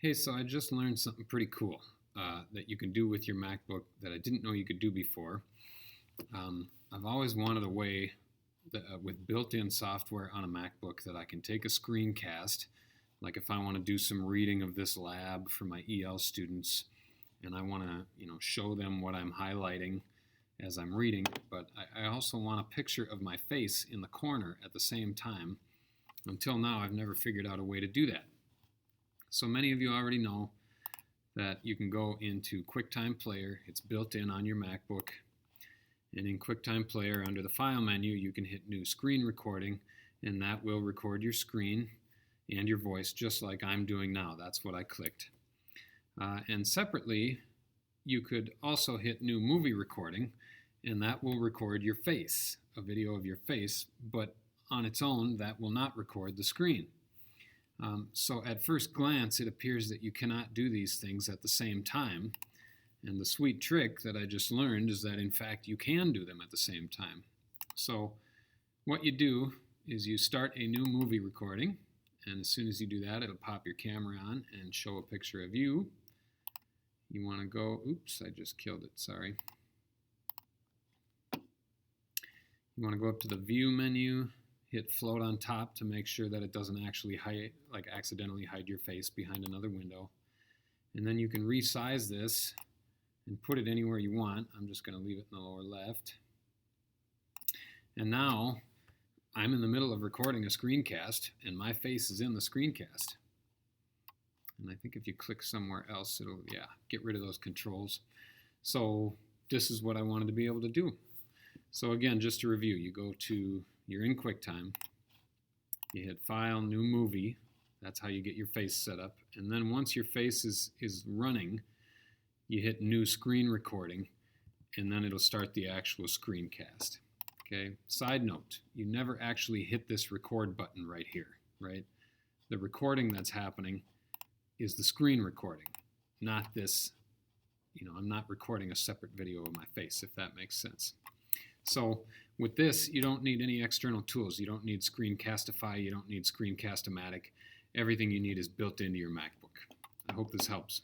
Hey, so I just learned something pretty cool that you can do with your MacBook that I didn't know you could do before. I've always wanted a way with built-in software on a MacBook that I can take a screencast, like if I want to do some reading of this lab for my EL students, and I want to, show them what I'm highlighting as I'm reading, but I also want a picture of my face in the corner at the same time. Until now, I've never figured out a way to do that. So many of you already know that you can go into QuickTime Player. It's built in on your MacBook. And in QuickTime Player, under the File menu, you can hit New Screen Recording, and that will record your screen and your voice just like I'm doing now. That's what I clicked. And separately, you could also hit New Movie Recording, and that will record your face, a video of your face, but on its own, that will not record the screen. So at first glance, it appears that you cannot do these things at the same time. And the sweet trick that I just learned is that, in fact, you can do them at the same time. So what you do is you start a new movie recording. And as soon as you do that, it'll pop your camera on and show a picture of you. You want to go, oops, I just killed it, sorry. You want to go up to the View menu, hit float on top to make sure that it doesn't actually hide, accidentally hide your face behind another window. And then you can resize this and put it anywhere you want. I'm just going to leave it in the lower left. And now I'm in the middle of recording a screencast, and my face is in the screencast. And I think if you click somewhere else, it'll, get rid of those controls. So this is what I wanted to be able to do. So again, just to review, you're in QuickTime, you hit File, New Movie, that's how you get your face set up, and then once your face is running, you hit New Screen Recording, and then it'll start the actual screencast. Okay. Side note, you never actually hit this record button right here, right? The recording that's happening is the screen recording, not this, I'm not recording a separate video of my face, if that makes sense. So with this, you don't need any external tools. You don't need Screencastify. You don't need Screencast-O-Matic. Everything you need is built into your MacBook. I hope this helps.